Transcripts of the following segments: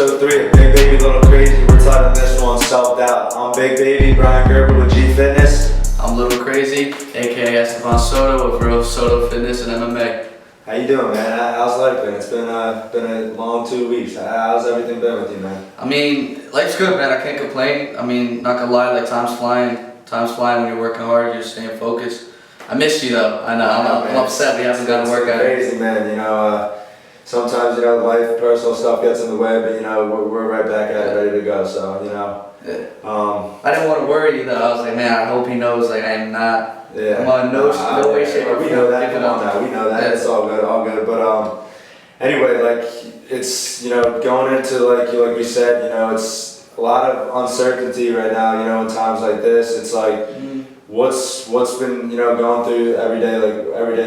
episode 3 of Big Baby Little Crazy. We're titling this one Self-Doubt. I'm Big Baby, Brian Gerber with G Fitness. I'm Little Crazy, aka Esteban Soto with Real Soto Fitness and MMA. How you doing, man? How's life been? It's been a long 2 weeks. How's everything been with you, man? I mean, life's good, man. I can't complain. I mean, not gonna lie, like time's flying. Time's flying when you're working hard, you're staying focused. I missed you though. I know. I'm upset we haven't gotten to work out. Crazy, man. You know, sometimes life, personal stuff gets in the way, but we're right back at it, ready to go. So I didn't want to worry you though. I was like, man, I hope he knows like I am not. Yeah. I'm on no way, shape, or form. We know that. Come on now. We know that. Yeah. It's all good. But anyway, like it's going into like we said, it's a lot of uncertainty right now. In times like this, it's like. What's been going through every day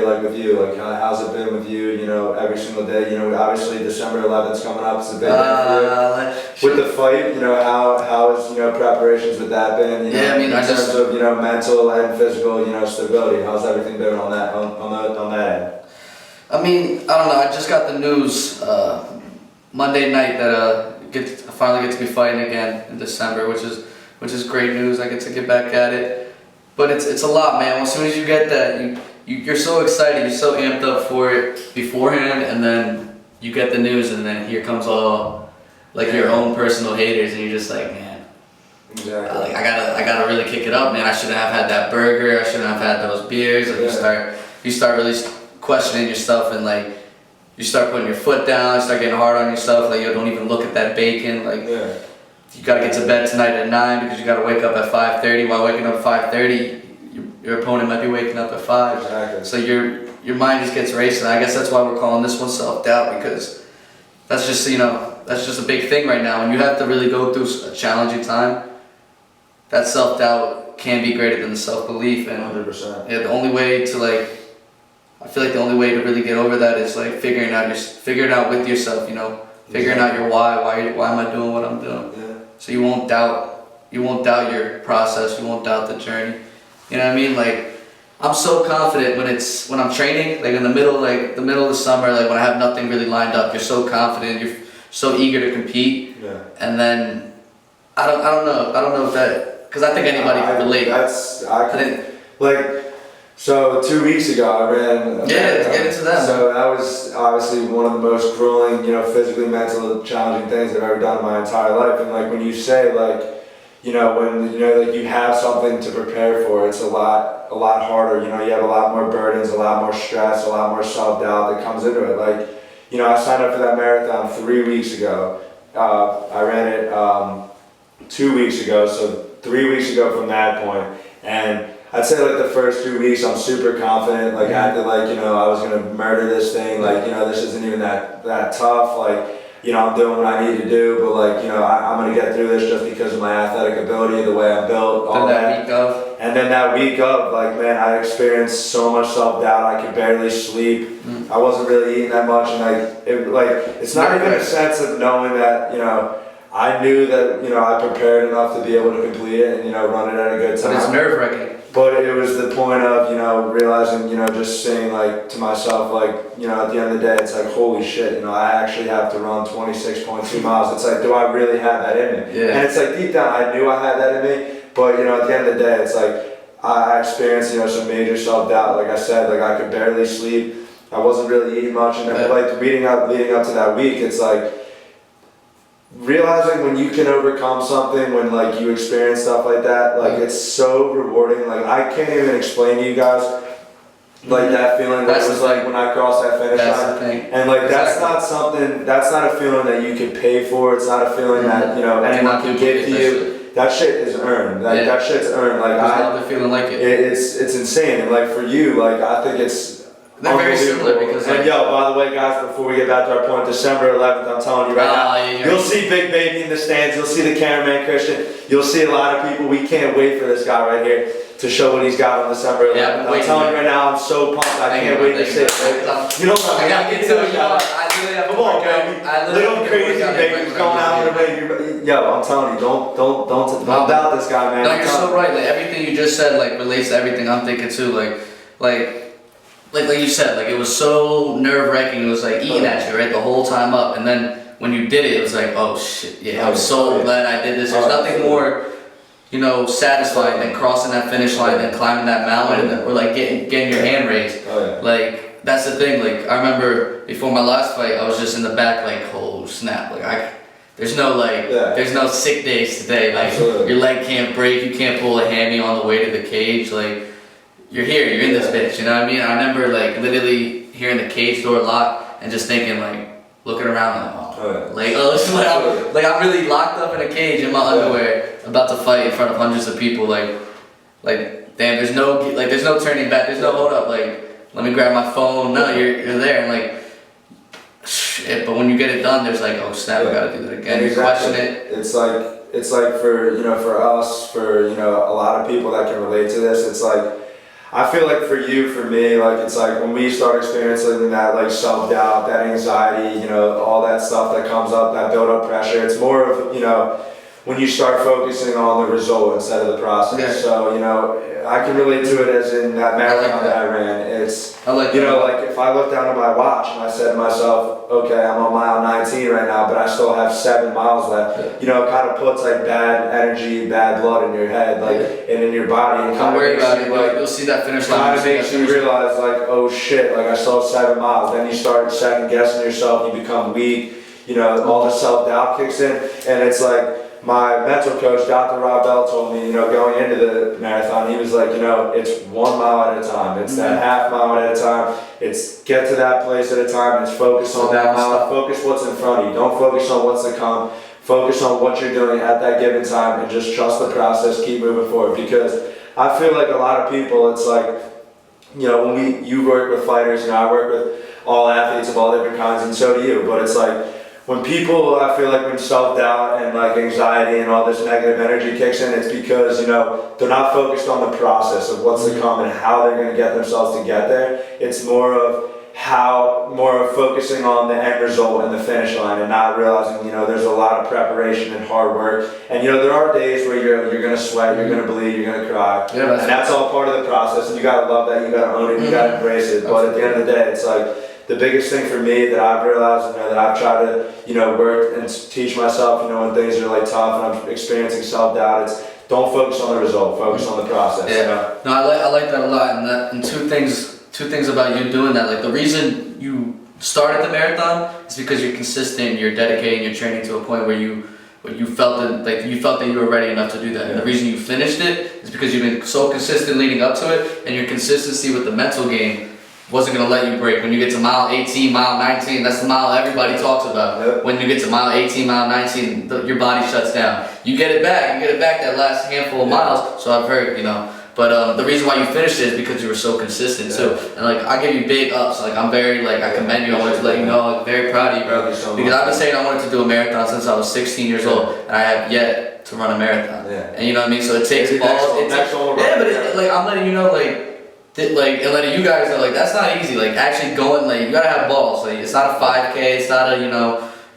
like with you, like how's it been with you every single day? Obviously December 11th is coming up. It's a big day for you. With the fight, how is preparations with that been? Yeah, I mean, in terms of mental and physical stability, how's everything been on that end? I mean, I don't know. I just got the news Monday night that I finally get to be fighting again in December, which is great news. I get to get back at it. But it's a lot, man. As soon as you get that, you're so excited, you're so amped up for it beforehand, and then you get the news, and then here comes all like your own personal haters, and you're just like, man, exactly. Like I gotta really kick it up, man. I shouldn't have had that burger. I shouldn't have had those beers. Like you start really questioning yourself, and like you start putting your foot down, you start getting hard on yourself. Like don't even look at that bacon. Like. Yeah. You gotta get to bed tonight at 9 because you gotta wake up at 5:30. While waking up at 5:30, your opponent might be waking up at 5. Exactly. So your mind just gets racing. I guess that's why we're calling this one self-doubt, because that's just that's just a big thing right now. And you have to really go through a challenging time. That self-doubt can be greater than the self-belief. And 100%. yeah, the only way to I feel like the only way to really get over that is like figuring out with yourself. Figuring out your why am I doing what I'm doing. Yeah. So you won't doubt your process, you won't doubt the journey. You know what I mean? Like I'm so confident when I'm training, like in the middle of the summer, like when I have nothing really lined up, you're so confident, you're so eager to compete. Yeah. And then I don't know if that, because I think anybody can relate. So 2 weeks ago I ran. Yeah, get into that. So that was obviously one of the most grueling, physically, mentally challenging things I've ever done in my entire life. And like when you say when you have something to prepare for, it's a lot harder. You have a lot more burdens, a lot more stress, a lot more self-doubt that comes into it. Like I signed up for that marathon 3 weeks ago. I ran it 2 weeks ago, so 3 weeks ago from that point, and I'd say like the first 2 weeks I'm super confident, like acted like I was gonna murder this thing, like this isn't even that tough, like I'm doing what I need to do, but like I'm gonna get through this just because of my athletic ability, the way I'm built, all that. And then that week of, like man, I experienced so much self-doubt. I could barely sleep. I wasn't really eating that much, and it's not even a sense of knowing that I knew that I prepared enough to be able to complete it and run it at a good time. But it's nerve-wracking. But it was the point of realizing just saying like to myself like at the end of the day it's like holy shit I actually have to run 26.2 miles. It's like do I really have that in me? Yeah. And it's like deep down I knew I had that in me, but at the end of the day it's like I experienced some major self-doubt. Like I said, like I could barely sleep. I wasn't really eating much, and like leading up to that week, it's like realizing when you can overcome something, when like you experience stuff like that, like it's so rewarding. Like I can't even explain to you guys like that feeling that it was like when I crossed that finish line. And like that's not a feeling that you can pay for. It's not a feeling that anyone can give to you. That shit is earned. Like that shit's earned. Like there's no other feeling like it. It's insane. And like for you, like I think it's they're very similar because and by the way guys, before we get back to our point, December 11th, I'm telling you right now, you'll see Big Baby in the stands, you'll see the cameraman Christian, you'll see a lot of people. We can't wait for this guy right here to show what he's got on December 11th. Yeah, I'm telling you right now, I'm so pumped. I can't wait to see it. I gotta get to it. I literally have to work out. Little Crazy Baby's going out of the way. Yo, I'm telling you, don't doubt this guy, man. No, you're so right. Like everything you just said, like relates to everything I'm thinking too. Like you said, like it was so nerve-wracking. It was like eating at you, right, the whole time up. And then when you did it, it was like, oh shit, yeah, I'm Oh, so yeah. glad I did this. There's Oh, nothing absolutely. more, satisfying than crossing that finish line and climbing that mountain or like getting your hand raised. Oh yeah. Like that's the thing. Like I remember before my last fight, I was just in the back like, oh snap! There's no there's no sick days today. Like Absolutely. your leg can't break, you can't pull a hammy on the way to the cage. Like you're here, you're in this bitch. You know what I mean? I remember like literally hearing the cage door lock and just thinking like, looking around like, Oh yeah. this is I'm really locked up in a cage in my underwear, about to fight in front of hundreds of people. Like damn, there's no turning back. There's no hold up. Like, let me grab my phone. No, you're there. And like, shit. But when you get it done, there's like, oh snap, I gotta do that again. You question it. It's like for us, for a lot of people that can relate to this. It's like, I feel like for you, for me, like it's like when we start experiencing that like self-doubt, that anxiety, all that stuff that comes up, that build-up pressure. It's more of when you start focusing on the result instead of the process. Yeah. So I can relate to it as in that marathon that I ran. It's like if I look down at my watch and I said to myself, okay, I'm on mile 19 right now, but I still have 7 miles left. It kind of puts like bad energy, bad blood in your head, and in your body. And don't worry about it. You'll see that finish line. Kind of makes you realize like, oh shit, like I still have 7 miles. Then you start second guessing yourself. You become weak. All the self-doubt kicks in, and it's like. My mental coach, Dr. Rob Bell, told me, going into the marathon, he was like, it's 1 mile at a time. It's that half mile at a time. It's get to that place at a time. It's focus on that mile. Focus what's in front of you. Don't focus on what's to come. Focus on what you're doing at that given time and just trust the process. Keep moving forward. Because I feel like a lot of people, it's like, when you work with fighters, I work with all athletes of all different kinds, and so do you. But it's like, when people, I feel like when self-doubt and like anxiety and all this negative energy kicks in, it's because, they're not focused on the process of what's to come and how they're going to get themselves to get there. It's more of focusing on the end result and the finish line and not realizing, there's a lot of preparation and hard work. And, there are days where you're going to sweat, you're going to bleed, you're going to cry. Yeah, and that's all part of the process. And you got to love that, you got to own it, you got to embrace it. But at the end of the day, it's like, the biggest thing for me that I've realized, that I've tried to, work and teach myself, when things are like tough and I'm experiencing self-doubt, it's don't focus on the result, focus on the process. Yeah. No, I like that a lot. And two things about you doing that. Like the reason you started the marathon is because you're consistent, you're dedicating your training to a point where you felt that you were ready enough to do that. And the reason you finished it is because you've been so consistent leading up to it, and your consistency with the mental game wasn't going to let you break. When you get to mile 18, mile 19, that's the mile everybody talks about. Yep. When you get to mile 18, mile 19, your body shuts down. You get it back that last handful of miles, so I've heard, But the reason why you finished it is because you were so consistent too. And like, I give you big ups. Like, I'm very, I commend you. I wanted to let you know, I'm very proud of you, bro. Because I've been saying I wanted to do a marathon since I was 16 years old, and I have yet to run a marathon. Yeah. And you know what I mean? So it takes balls. But I'm letting you know, and letting you guys know, that's not easy. Actually going, you gotta have balls. It's not a 5K. It's not a,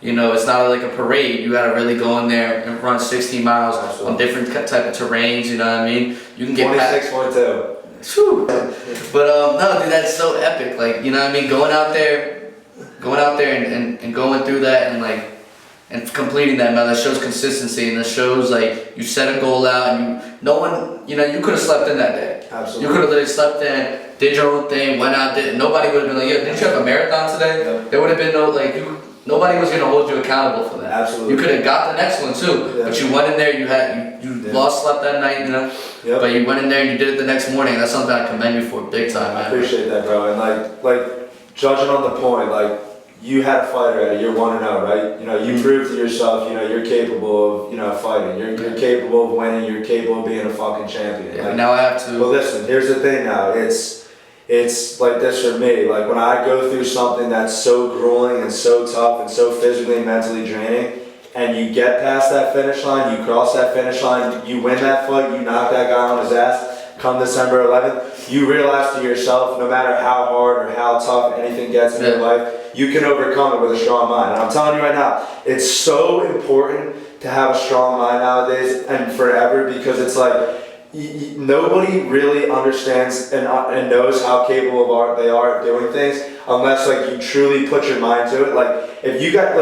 it's not like a parade. You gotta really go in there and run 16 miles on different type of terrains. You know what I mean? You can get 26.2. But no, dude, that's so epic. You know what I mean? Going out there and going through that and completing that, man, that shows consistency, and that shows you set a goal out, and you could have slept in that day. Absolutely. You could have literally slept in, did your own thing, went out, nobody would have been like, yeah, didn't you have a marathon today? Yeah. There would have been nobody was going to hold you accountable for that. Absolutely. You could have got the next one too, but you went in there, you lost slept that night, Yep. But you went in there and you did it the next morning. That's something I commend you for big time, man. I appreciate that, bro. And judging on the point, you had a fight already. You're 1-0, right? You proved to yourself, you're capable of, fighting. You're capable of winning. You're capable of being a fucking champion. Yeah, now I have to. But listen, here's the thing now. It's like this for me. When I go through something that's so grueling and so tough and so physically and mentally draining, and you get past that finish line, you cross that finish line, you win that fight, you knock that guy on his ass, come December 11th, you realize to yourself, no matter how hard or how tough anything gets in your life, you can overcome it with a strong mind. And I'm telling you right now, it's so important to have a strong mind nowadays and forever, because it's nobody really understands and knows how capable they are of doing things unless you truly put your mind to it. If you got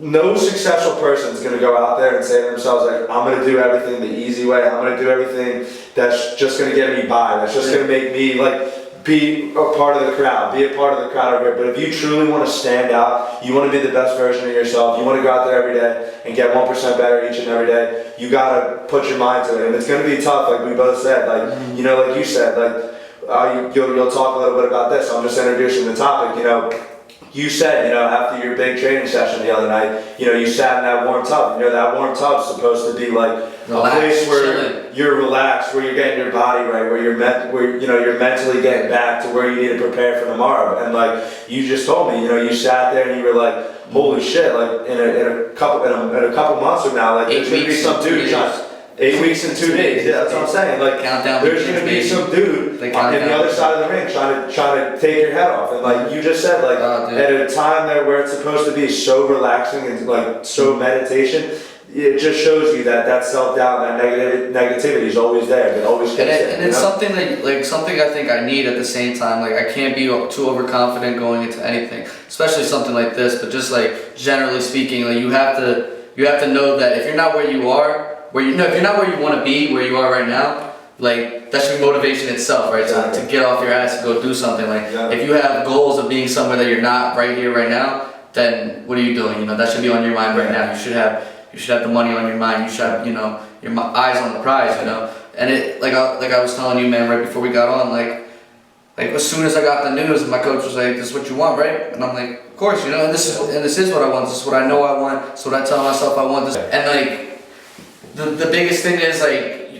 no successful person is going to go out there and say to themselves, like, I'm going to do everything the easy way. I'm going to do everything that's just going to get me by. That's just going to make me, like, be a part of the crowd. Be a part of the crowd over here. But if you truly want to stand out, you want to be the best version of yourself, you want to go out there every day and get 1% better each and every day, you got to put your mind to it. And it's going to be tough, like we both said. Like, you know, like you said, like, you'll talk a little bit about this. I'm just introducing the topic, you know. You said, you know, after your big training session the other night, you know, you sat in that warm tub. You know, that warm tub's supposed to be like a place where you're relaxed, where you're getting your body right, where you're mentally getting back to where you need to prepare for tomorrow. And like you just told me, you know, you sat there and you were like, holy shit! Like in a couple months from now, like there's gonna be some dude trying. 8 weeks and 2 days. Yeah, that's what I'm saying. Like, there's going to be some dude on the other side of the ring trying to take your head off. And like you just said, like at a time there where it's supposed to be so relaxing and like so meditation, it just shows you that self-doubt, that negativity is always there. It always kicks in. And it's something that, like, something I think I need at the same time. Like, I can't be too overconfident going into anything, especially something like this. But just like generally speaking, like you have to know that if you're not where you are. If you're not where you want to be, where you are right now, like that should be motivation itself, right? To get off your ass and go do something. Like if you have goals of being somewhere that you're not right here, right now, then what are you doing? You know, that should be on your mind right now. You should have the money on your mind. You should have, you know, your eyes on the prize. You know, and it like I was telling you, man, right before we got on, like as soon as I got the news, my coach was like, "This is what you want, right?" And I'm like, "Of course, you know, and this is what I want. This is what I know I want. This is what I tell myself I want." This and like. The biggest thing is like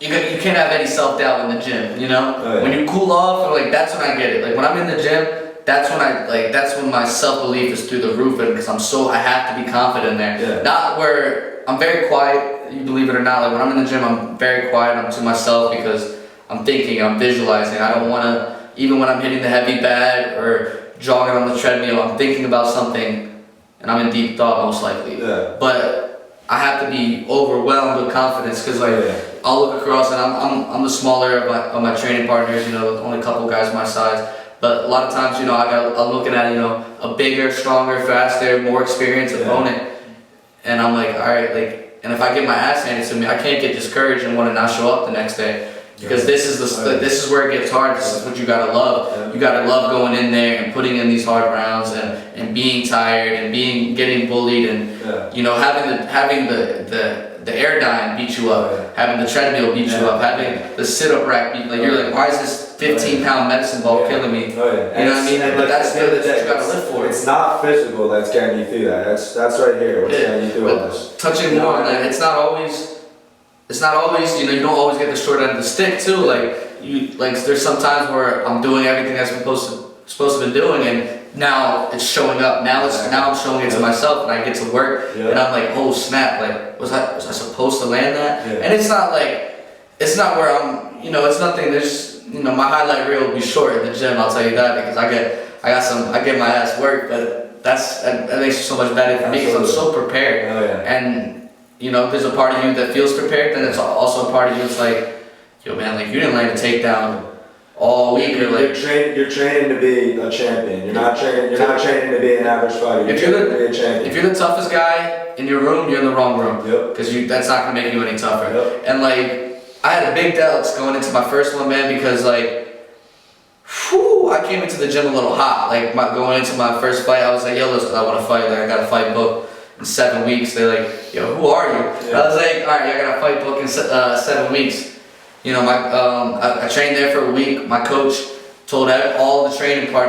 you can't have any self-doubt in the gym, you know? Oh, yeah. When you cool off, like that's when I get it. Like when I'm in the gym, that's when my self-belief is through the roof, and because I have to be confident there. Yeah. Not where I'm very quiet, you believe it or not. Like when I'm in the gym, I'm very quiet. I'm to myself because I'm thinking, I'm visualizing. I don't want to, even when I'm hitting the heavy bag or jogging on the treadmill, I'm thinking about something, and I'm in deep thought most likely. Yeah. But I have to be overwhelmed with confidence because I'll look across and I'm the smaller of my training partners, you know, only a couple guys my size. But a lot of times, you know, I'm looking at, you know, a bigger, stronger, faster, more experienced opponent, and I'm like, all right, like, and if I get my ass handed to me, I can't get discouraged and want to not show up the next day. Because this is where it gets hard. This is what you gotta love. Yeah. You gotta love going in there and putting in these hard rounds and being tired and getting bullied and you know having the Airdyne beat you up, having the treadmill beat you up, having the sit-up rack beat. Like you're like, why is this 15-pound medicine ball killing me? You know what I mean? But that's what you gotta live for. It's not physical that's getting you through that. That's right here. What's getting you through all this? Touching more on that, it's not always, you know, you don't always get the short end of the stick too. There's some times where I'm doing everything I'm supposed to be doing, and now it's showing up. Now I'm showing it to myself, and I get to work, and I'm like, oh snap! Like, was I supposed to land that? Yeah. And it's not where I'm, you know, it's nothing. There's, you know, my highlight reel will be short in the gym. I'll tell you that because I get my ass worked, but that makes it so much better for me because I'm so prepared. And you know, there's a part of you that feels prepared, then there's also a part of you that's like, yo man, like you didn't land a takedown all week, or like you're training to be a champion. You're not training to be an average fighter. You're training to be a champion. If you're the toughest guy in your room, you're in the wrong room. Because that's not gonna make you any tougher. And like I had a big doubts going into my first one, man, because like I came into the gym a little hot. Like going into my first fight, I was like, yo, listen, I want to fight. Like I got a fight booked in 7 weeks. They're like, yo, who are you? I was like, all right, I got a fight book in 7 weeks. You know, I trained there for a week. My coach told all the training my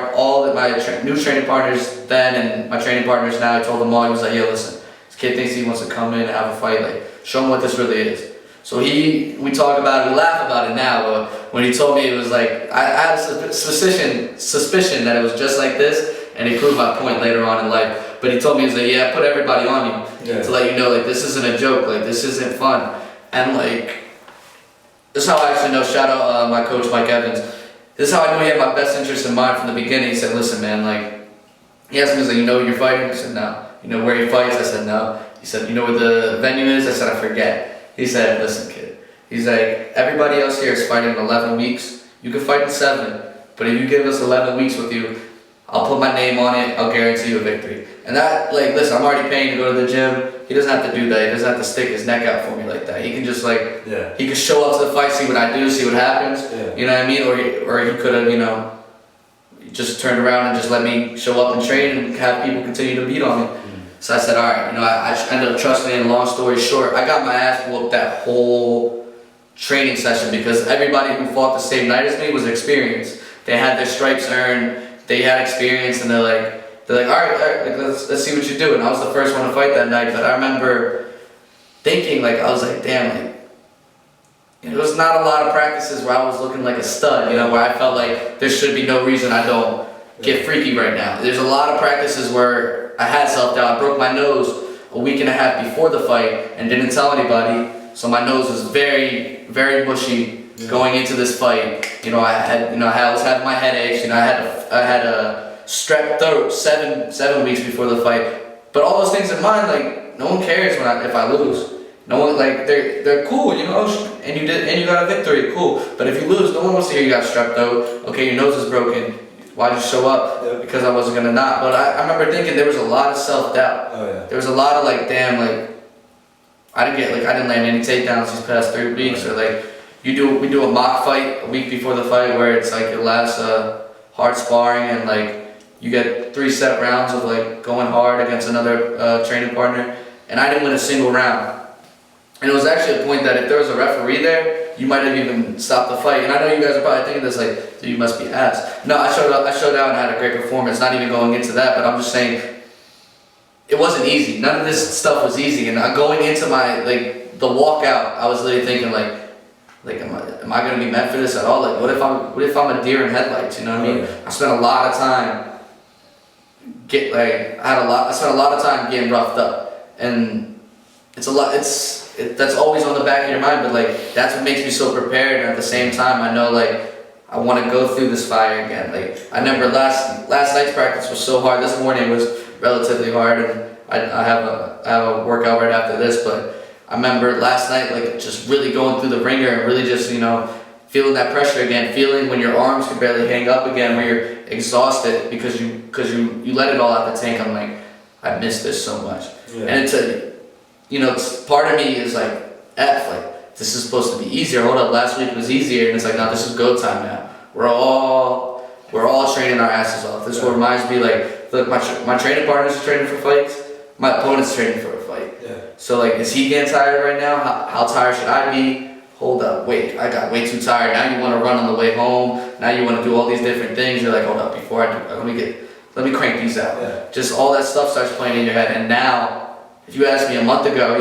new training partners then and my training partners now, I told them all, he was like, yo, listen, this kid thinks he wants to come in and have a fight, like, show him what this really is. So we talk about it, we laugh about it now, but when he told me, it was like, I had a suspicion that it was just like this, and he proved my point later on in life. But he told me, he was like, yeah, put everybody on you to let you know, like, this isn't a joke, like, this isn't fun. And like, this is how I actually know, shout out my coach, Mike Evans. This is how I knew he had my best interest in mind from the beginning. He said, listen, man, like, he asked me, he's like, you know who you're fighting? I said, no. You know where he fights? I said, no. He said, you know where the venue is? I said, I forget. He said, listen, kid. He's like, everybody else here is fighting in 11 weeks. You can fight in 7, but if you give us 11 weeks with you, I'll put my name on it. I'll guarantee you a victory. And that, like, listen, I'm already paying to go to the gym. He doesn't have to do that. He doesn't have to stick his neck out for me like that. He can just like, he can show up to the fight, see what I do, see what happens. Yeah. You know what I mean? Or he could have, you know, just turned around and just let me show up and train and have people continue to beat on me. So I said, all right, you know, I ended up trusting him. Long story short, I got my ass whooped that whole training session because everybody who fought the same night as me was experienced. They had their stripes earned, they had experience, and they're like, all right, like, let's see what you do. And I was the first one to fight that night, but I remember thinking, like, I was like, damn, like, there was not a lot of practices where I was looking like a stud, you know, where I felt like there should be no reason I don't get freaky right now. There's a lot of practices where I had self-doubt. I broke my nose a week and a half before the fight and didn't tell anybody, so my nose was very, very bushy going into this fight. You know, I was having my headaches. You know, I had a strep throat seven weeks before the fight. But all those things in mind, like, no one cares if I lose. No one, like, they're cool, you know, and you got a victory, cool. But if you lose, no one wants to hear you got strep throat. Okay, your nose is broken. Why'd you show up? Because I wasn't gonna not. But I remember thinking there was a lot of self-doubt. Oh, yeah. There was a lot of like, damn, like, I didn't land any takedowns these past 3 weeks. Or like, we do a mock fight a week before the fight where it's like it lasts hard sparring and like you get 3 set rounds of like going hard against another training partner. And I didn't win a single round. And it was actually a point that if there was a referee there, you might have even stopped the fight. And I know you guys are probably thinking this, like, dude, you must be ass. No, I showed out and had a great performance, not even going into that, but I'm just saying, it wasn't easy. None of this stuff was easy. And going into my, like, the walkout, I was literally thinking, like am I going to be meant for this at all? Like, what if I'm a deer in headlights, you know what I mean? I spent a lot of time, I spent a lot of time getting roughed up. And it's a lot, that's always on the back of your mind, but like that's what makes me so prepared. And at the same time, I know like I want to go through this fire again. Like I remember last night's practice was so hard. This morning was relatively hard, and I have a workout right after this. But I remember last night, like just really going through the ringer and really just, you know, feeling that pressure again, feeling when your arms can barely hang up again, where you're exhausted because you let it all out the tank. I'm like, I miss this so much, and it's you know, part of me is like, like, this is supposed to be easier. Hold up, last week was easier, and it's like, no, this is go time now. We're all training our asses off. This reminds me, like, look, my training partners are training for fights. My opponent's training for a fight. Yeah. So like, is he getting tired right now? How tired should I be? Hold up, wait, I got way too tired. Now you want to run on the way home. Now you want to do all these different things. You're like, hold up, before I do, let me crank these out. Yeah. Just all that stuff starts playing in your head, and now. If you asked me a month ago,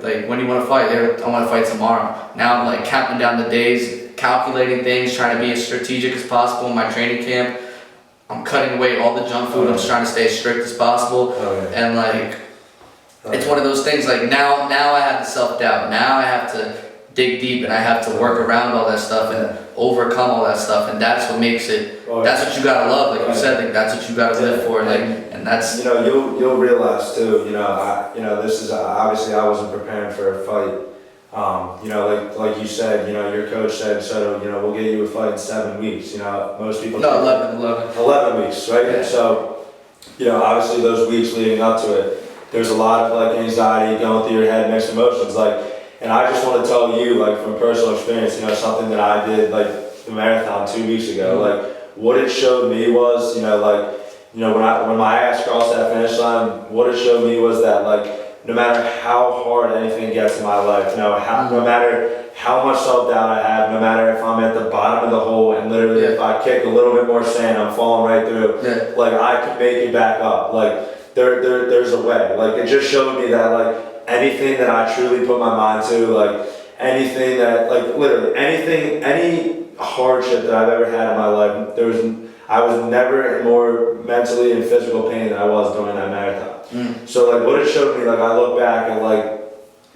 like, when do you want to fight? I want to fight tomorrow. Now I'm like counting down the days, calculating things, trying to be as strategic as possible in my training camp. I'm cutting away all the junk food. I'm just trying to stay as strict as possible. And like, it's one of those things, like now I have the self-doubt. Now I have to dig deep and I have to work around all that stuff and overcome all that stuff. And that's what makes it, that's what you gotta love. Like you said, like that's what you gotta live for. Like, and that's, you know, you'll realize too, this is, obviously I wasn't preparing for a fight. Like you said, your coach said, so, we'll get you a fight in 7 weeks. Most people. No, 11 weeks, right? Yeah. So, obviously those weeks leading up to it, there's a lot of like anxiety going through your head, mixed emotions, like. And I just want to tell you, like, from personal experience, something that I did, like, the marathon 2 weeks ago, like, what it showed me was, when my ass crossed that finish line, what it showed me was that, like, no matter how hard anything gets in my life, no matter how much self-doubt I have, no matter if I'm at the bottom of the hole and literally if I kick a little bit more sand, I'm falling right through, like, I could make it back up. Like, there's a way. Like, it just showed me that, like, anything that I truly put my mind to, like anything that, like literally anything, any hardship that I've ever had in my life, I was never in more mentally and physical pain than I was during that marathon. So like what it showed me, like I look back at like,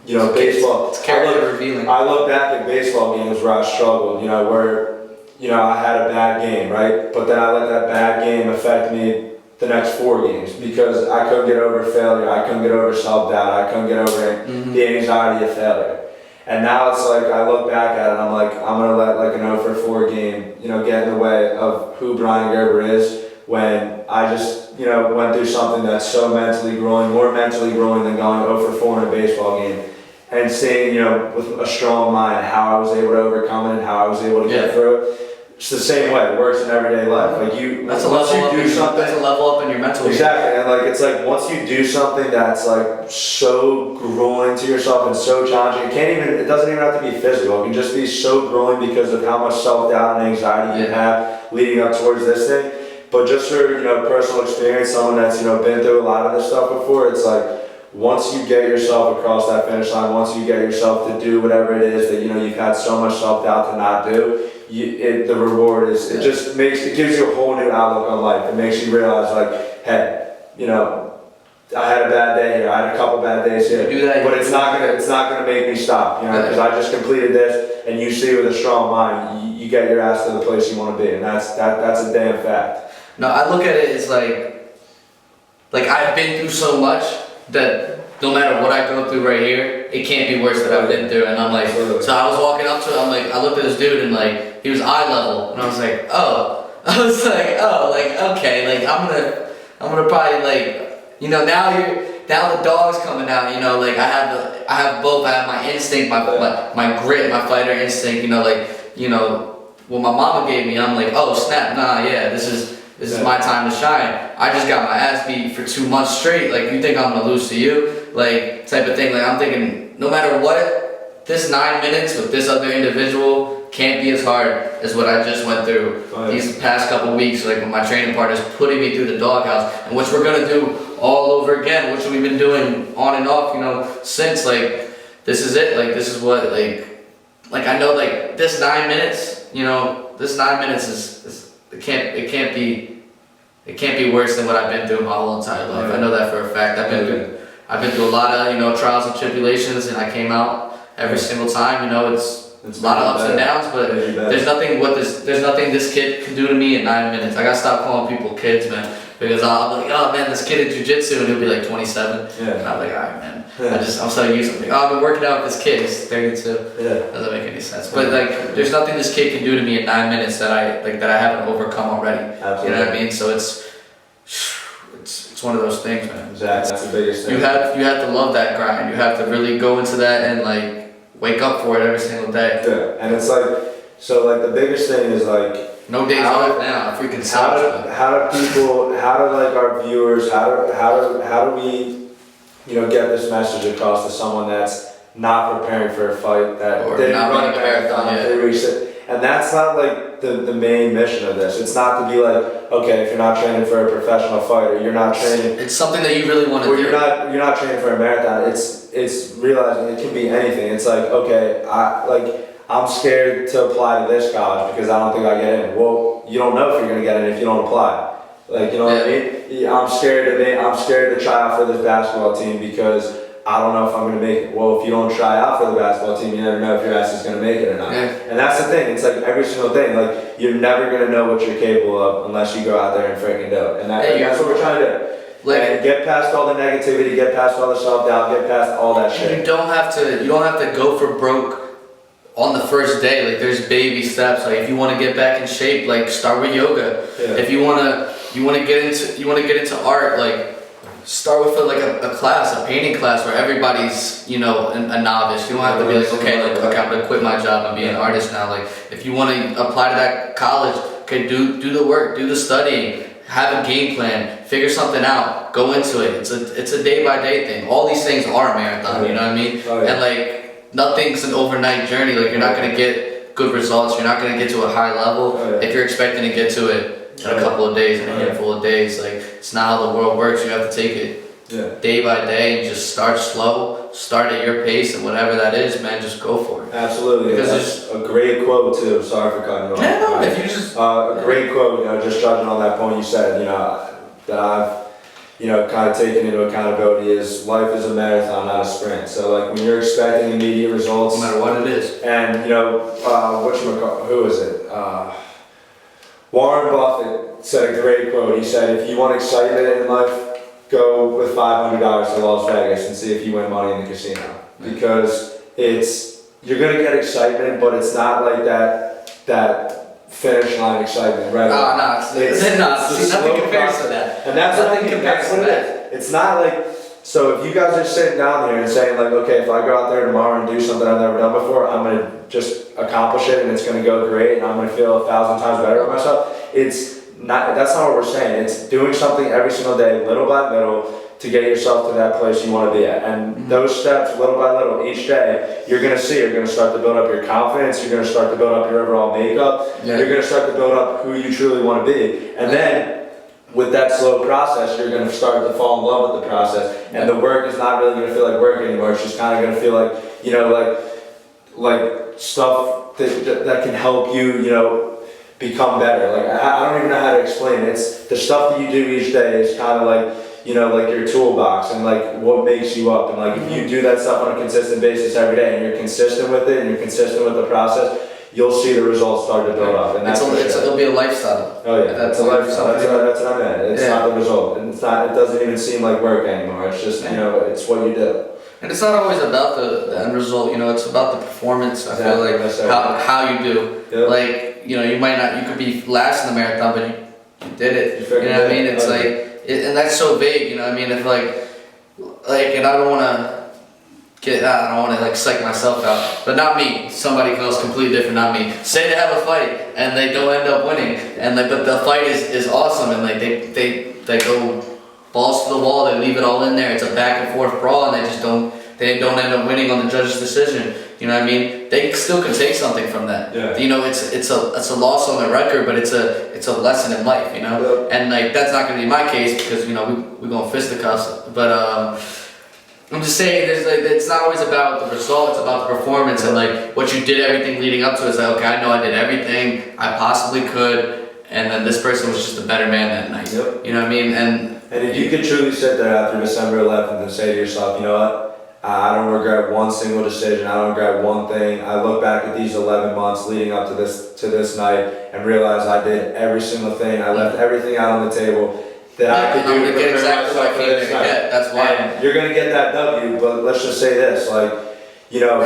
baseball. It's character revealing. I look back at baseball games where I struggled, where, I had a bad game, right? But then I let that bad game affect me the next 4 games because I couldn't get over failure, I couldn't get over self-doubt, I couldn't get over the anxiety of failure. And now it's like I look back at it and I'm like, I'm gonna let like an 0 for 4 game, get in the way of who Brian Gerber is when I just, went through something that's so mentally grueling, more mentally grueling than going 0 for 4 in a baseball game. And seeing, with a strong mind, how I was able to overcome it and how I was able to get through it. It's the same way. It works in everyday life. Like That's a once level you up. do something, That's a level up in your mental. exactly. And like it's like once you do something that's like so grueling to yourself and so challenging, it doesn't even have to be physical. It can just be so grueling because of how much self-doubt and anxiety you have leading up towards this thing. But just for personal experience, someone that's been through a lot of this stuff before, it's like once you get yourself across that finish line, once you get yourself to do whatever it is that you've had so much self-doubt to not do, the reward is it gives you a whole new outlook on life. It makes you realize like, hey, I had a bad day here, I had a couple bad days here, but it's not gonna make me stop, because I just completed this, and you see with a strong mind, you get your ass to the place you want to be, and that's a damn fact. No, I look at it as like I've been through so much that no matter what I go through right here, it can't be worse than I've been through. And I'm like, so I was walking up to it, I looked at this dude and like, he was eye level, and I was like, okay, like I'm gonna probably like, now the dog's coming out, like I have both, I have my instinct, my grit, my fighter instinct, what my mama gave me, I'm like, oh snap, nah, yeah, this is my time to shine. I just got my ass beat for 2 months straight. Like, you think I'm gonna lose to you? Like, type of thing. Like, I'm thinking, no matter what, this 9 minutes with this other individual can't be as hard as what I just went through these past couple weeks. Like, when my training partner's putting me through the doghouse, and which we're gonna do all over again, which we've been doing on and off, since. Like, this is it. Like, this is what, like I know, like, this 9 minutes, this 9 minutes is it can't be worse than what I've been through my whole entire life. I know that for a fact. I've been through a lot of trials and tribulations, and I came out every single time. It's a lot of ups and downs, but there's nothing this kid can do to me in 9 minutes. I gotta stop calling people kids, man, because I'm like, oh man, this kid in jiu-jitsu, and he'll be like 27, and I'm like, all right, man. I'm so used to it. I've been working out with this kid. He's 32. Doesn't make any sense. But like, there's nothing this kid can do to me in 9 minutes that I haven't overcome already. Absolutely. You know what I mean? So it's one of those things, man. Exactly. That's the biggest thing. You have to love that grind. You have to really go into that and like wake up for it every single day. Yeah, and it's like, so like the biggest thing is like, no days off now. I freaking sucks. How do like our viewers, how do we get this message across to someone that's not preparing for a fight, that or didn't not run running a marathon, and that's not like the main mission of this. It's not to be like, okay, if you're not training for a professional fighter, you're not training. It's something that you really want to do. You're not training for a marathon. It's realizing it can be anything. It's like, okay, I'm scared to apply to this college because I don't think I get in. Well, you don't know if you're gonna get in if you don't apply. Like, what I mean? I'm scared to try out for this basketball team because I don't know if I'm gonna make it. Well, if you don't try out for the basketball team, you never know if your ass is gonna make it or not. Yeah. And that's the thing. It's like every single thing. Like, you're never gonna know what you're capable of unless you go out there and freaking do it. And that's what we're trying to do. Like, get past all the negativity, get past all the self-doubt, get past all that shit. You don't have to go for broke on the first day. Like, there's baby steps. Like, if you want to get back in shape, like, start with yoga. Yeah. If you want to get into art, like, start with a class, a painting class where everybody's, a novice. You don't have to be like, okay, I'm gonna quit my job and be an artist now. Like, if you want to apply to that college, okay, do the work, do the studying, have a game plan, figure something out, go into it. It's a day by day thing. All these things are a marathon, you know what I mean? Oh, yeah. And like, nothing's an overnight journey. Like, you're not gonna get good results. You're not gonna get to a high level if you're expecting to get to it in a couple of days, in a handful of days. Like, it's not how the world works. You have to take it day by day and just start slow, start at your pace, and whatever that is, man, just go for it. Absolutely. Because that's a great quote too. Sorry for cutting you off. Yeah, no, if you just a great quote. Just judging on that point you said, that I've kind of taken into accountability is life is a marathon, not a sprint. So like when you're expecting immediate results, no matter what it is, and who is it? Warren Buffett said a great quote. He said, if you want excitement in life, go with $500 to Las Vegas and see if you win money in the casino. Because you're going to get excitement, but it's not like that finish line excitement, right? Oh, no, it's the nothing slow compares to process. that. And that's Nothing what compares to it that. is. It's not like, so if you guys are sitting down here and saying like, okay, if I go out there tomorrow and do something I've never done before, I'm gonna just accomplish it and it's gonna go great and I'm gonna feel 1,000 times better about myself. It's not, that's not what we're saying. It's doing something every single day, little by little, to get yourself to that place you want to be at. And those steps, little by little, each day, you're going to start to build up your confidence, you're going to start to build up your overall makeup, Yeah. you're going to start to build up who you truly want to be. And then, with that slow process, you're going to start to fall in love with the process. And the work is not really going to feel like work anymore. It's just kind of going to feel like, you know, like stuff that can help you, you know, become better. Like, I don't even know how to explain it. It's the stuff that you do each day is kind of like, you know, like your toolbox and like what makes you up. And like if you do that stuff on a consistent basis every day and you're consistent with it and you're consistent with the process, you'll see the results start to build up. And that's It'll be a lifestyle. oh yeah, that's a lifestyle. That's what I meant. It's not the result. And it's not, it doesn't even seem like work anymore. It's just, you know, it's what you do. And it's not always about the end result, you know, it's about the performance. I feel like how you do. Yep. Like, you know, you might not, you could be last in the marathon, but you did it. You know what I mean? It's like, and that's so vague, you know what I mean? If like, and I don't want to like psych myself out, but not me. Somebody else completely different, not me. Say they have a fight and they don't end up winning, and like, but the fight is awesome, and like they go balls to the wall, they leave it all in there. It's a back and forth brawl, and they don't end up winning on the judge's decision. You know what I mean? They still can take something from that. Yeah. You know, it's a loss on the record, but it's a lesson in life. You know, and like that's not going to be my case because you know we're going fisticuffs. But I'm just saying, it's not always about the result; it's about the performance and like what you did. Everything leading up to it is like, okay, I know I did everything I possibly could, and then this person was just a better man that night. Yep. You know what I mean? And if you could truly sit there after December 11th and say to yourself, you know what? I don't regret one single decision. I don't regret one thing. I look back at these 11 months leading up to this night and realize I did every single thing. I left everything out on the table that I could do to prepare exactly what I myself for came this to night. get. That's why. And you're gonna get that W, but let's just say this, like, you know,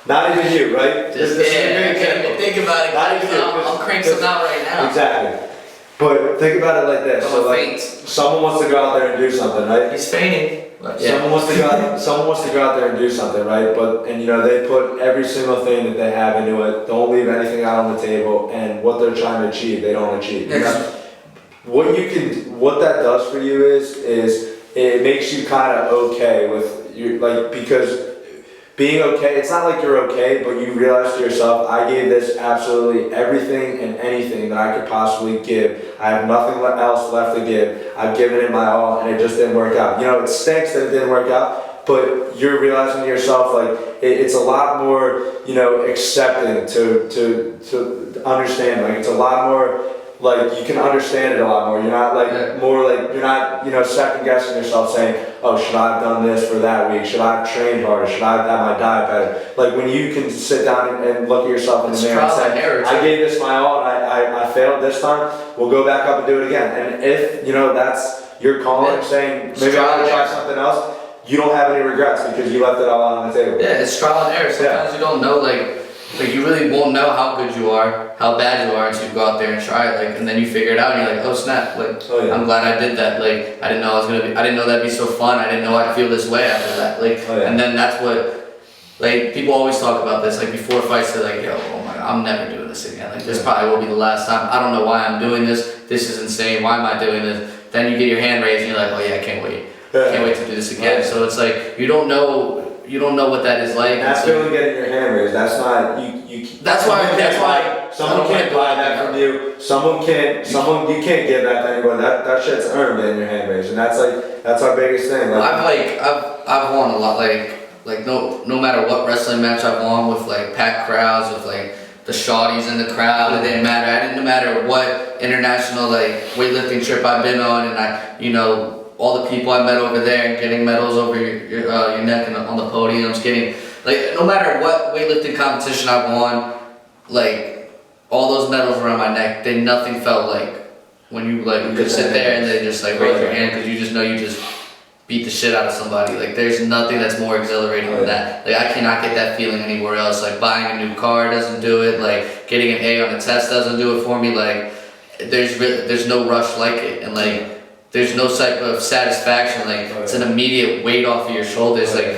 not even you, right? Just This is a great example. think about it. Not even you. I'll crank some out right now. Exactly. But think about it like this. So like, someone wants to go out there and do something, right? He's fainting. Someone wants to go out there and do something, right? And you know, they put every single thing that they have into it. Don't leave anything out on the table. And what they're trying to achieve, they don't achieve. You know? What that does for you is it makes you kind of okay with you, like, because being okay, it's not like you're okay, but you realize to yourself, I gave this absolutely everything and anything that I could possibly give. I have nothing else left to give. I've given it my all, and it just didn't work out. You know, it stinks that it didn't work out, but you're realizing to yourself, like, it's a lot more, you know, accepting to understand. Like, it's a lot more, like, you can understand it a lot more. You're not like more like, you're not, you know, second guessing yourself saying, oh, should I have done this for that week? Should I have trained harder? Should I have had my diet better? Like, when you can sit down and look at yourself in the mirror and say, I gave this my all and I failed this time, we'll go back up and do it again. And if, you know, that's your calling, saying, maybe I'm gonna try something else, you don't have any regrets because you left it all on the table. Yeah, it's trial and error. Sometimes you don't know, like you really won't know how good you are, how bad you are until you go out there and try it. Like, and then you figure it out, and you're like, oh snap! Like, I'm glad I did that. Like, I didn't know I didn't know that'd be so fun. I didn't know I'd feel this way after that. Like, and then that's what, like, people always talk about this. Like, before fights, they're like, yo, oh my God, I'm never doing this again. Like, this probably will be the last time. I don't know why I'm doing this. This is insane. Why am I doing this? Then you get your hand raised, and you're like, oh yeah, I can't wait. Can't wait to do this again. So it's like you don't know what that is like. That's feeling getting your hand raised. That's not you. That's why. Someone can't buy that from you. Someone you can't give that to anyone. That shit's earned getting your hand raised, and that's our biggest thing. Like, I've won a lot. Like no matter what wrestling match I've won with like packed crowds with like the shawties in the crowd. It didn't matter. I didn't matter what international like weightlifting trip I've been on, and all the people I met over there and getting medals over your neck and on the podiums, getting, like, no matter what weightlifting competition I've won, like, all those medals around my neck, nothing felt like when you could sit there and they just like raise your hand because you just know you just beat the shit out of somebody. Like there's nothing that's more exhilarating than that. Like I cannot get that feeling anywhere else. Like buying a new car doesn't do it. Like getting an A on a test doesn't do it for me. Like there's no rush like it, and like there's no type of satisfaction. Like it's an immediate weight off of your shoulders. Like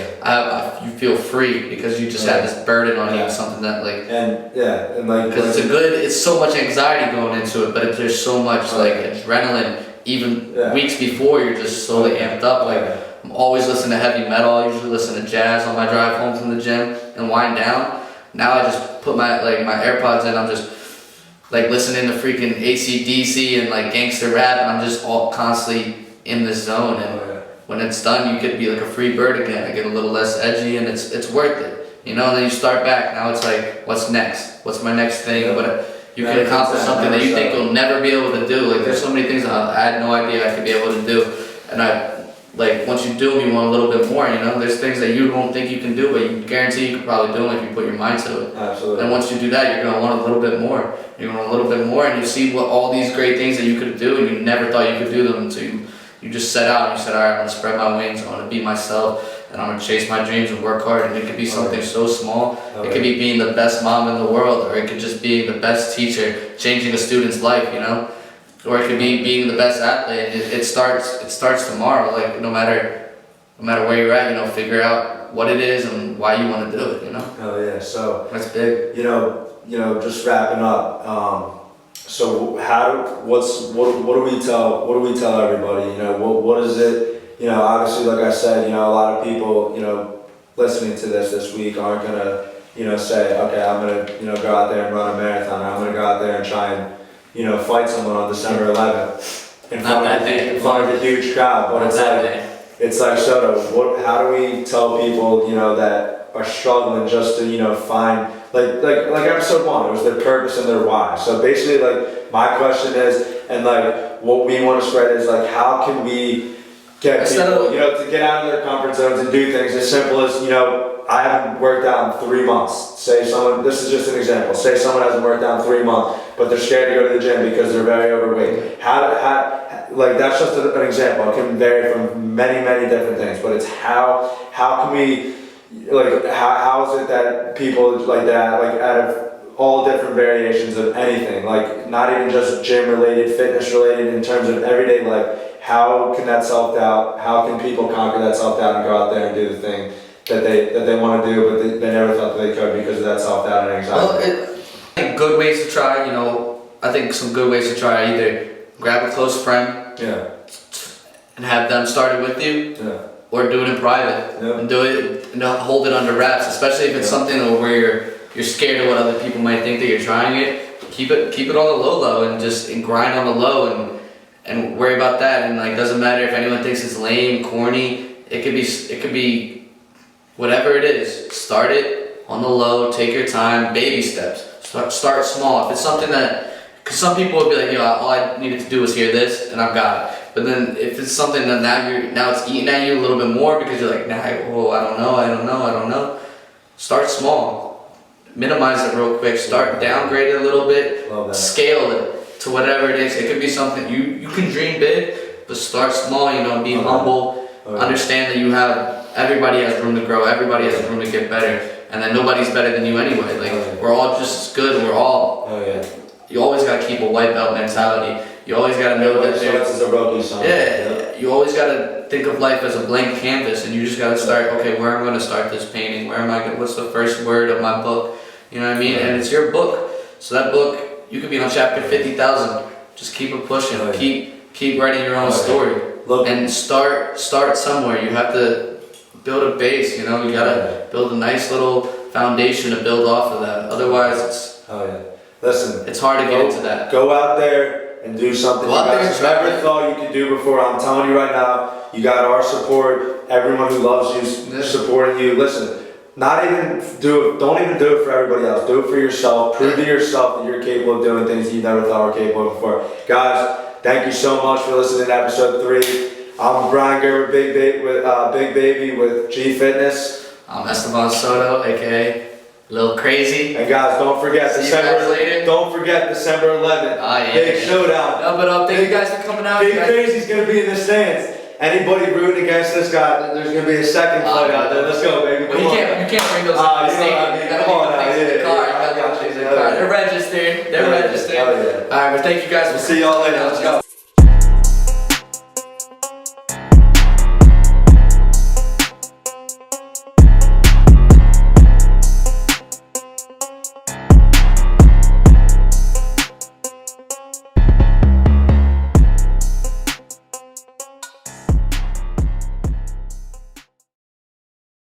you feel free because you just have this burden on you, something that like and like because it's so much anxiety going into it, but there's so much like adrenaline. Even weeks before, you're just slowly amped up. Like I'm always listening to heavy metal. I usually listen to jazz on my drive home from the gym and wind down. Now I just put my AirPods in. I'm just like listening to freaking AC/DC and like gangster rap, and I'm just all constantly in this zone. And when it's done, you could be like a free bird again. I get a little less edgy, and it's worth it, you know. And then you start back. Now it's like, what's next? What's my next thing? But you can accomplish something that you think you'll never be able to do. Like there's so many things I had no idea I could be able to do, and like once you do them, you want a little bit more. You know, there's things that you don't think you can do, but you guarantee you could probably do them if you put your mind to it. Absolutely. And once you do that, you're gonna want a little bit more. You're gonna want a little bit more, and you see what all these great things that you could do, and you never thought you could do them until you just set out and you said, all right, I'm gonna spread my wings. I'm gonna be myself. And I'm gonna chase my dreams and work hard. And it could be something so small. It could be being the best mom in the world, or it could just be the best teacher, changing a student's life, you know, or it could be being the best athlete. It starts tomorrow. Like no matter where you're at, you know, figure out what it is and why you want to do it, you know. Oh yeah, so that's big. You know, just wrapping up. So what do we tell everybody? You know, what is it? You know, obviously, like I said, you know, a lot of people, you know, listening to this week aren't gonna, you know, say, okay, I'm gonna, you know, go out there and run a marathon. Or I'm gonna go out there and try and, you know, fight someone on December 11th in front of a huge crowd. But it's like, so how do we tell people, you know, that are struggling just to, you know, find like episode 1, it was their purpose and their why. So basically, like my question is, and like what we want to spread is like, how can we get people, you know, to get out of their comfort zones and do things as simple as, you know, I haven't worked out in 3 months. Say someone, this is just an example, say someone hasn't worked out in 3 months, but they're scared to go to the gym because they're very overweight. Like that's just an example. It can vary from many different things, but it's how can we, like how is it that people like that, like out of all different variations of anything, like not even just gym related, fitness related, in terms of everyday life, how can that self-doubt, how can people conquer that self-doubt and go out there and do the thing that they want to do, but they never thought that they could because of that self-doubt and anxiety? Well, I think good ways to try, you know, I think some good ways to try, either grab a close friend and have them start it with you, or do it in private and do it, and hold it under wraps, especially if it's something where you're scared of what other people might think that you're trying it. Keep it on the low and grind on the low and worry about that. And like, doesn't matter if anyone thinks it's lame, corny. It could be whatever it is. Start it on the low. Take your time. Baby steps. Start small. If it's something that, because some people would be like, all I needed to do was hear this and I've got it. But then if it's something that now it's eating at you a little bit more because you're like, I don't know. Start small. Minimize it real quick. Start downgrade it a little bit. Scale it to whatever it is. It could be something you can dream big, but start small. You know, be humble. Understand that everybody has room to grow. Everybody has room to get better, and that nobody's better than you anyway. Like we're all just as good. We're all. You always gotta keep a white belt mentality. You always gotta know that there's a rookie song. You always gotta think of life as a blank canvas, and you just gotta start. Okay, where I'm gonna start this painting? What's the first word of my book? You know what I mean? And it's your book. So that book, you could be on chapter 50,000. Just keep it pushing. Keep writing your own story. And start somewhere. You have to build a base. You know, you gotta build a nice little foundation to build off of that. Otherwise, Listen, it's hard to get into that. Go out there and do something you guys never thought you could do before. I'm telling you right now, you got our support. Everyone who loves you, supporting you. Listen, don't even do it for everybody else. Do it for yourself. Prove to yourself that you're capable of doing things you never thought were capable of before. Guys, thank you so much for listening to episode 3. I'm Brian Gerber, Big Baby with G Fitness. I'm Esteban Soto, aka Lil Crazy. And guys, don't forget December 11th. Oh, yeah. Big showdown. No, but thank you guys for coming out. Big Crazy's gonna be in the stands. anybody rooting against this guy, there's gonna be a second fight out there. Let's go, baby. Well, Come on. you can't bring those Ah, to the you know what I stadium. mean? You gotta Come on leave now, things in the yeah, car. yeah, You gotta I got leave things you. in the car. Yeah. They're registered. They're Yeah, registered. hell yeah. All right, well, thank you guys. We'll see y'all later. Let's go.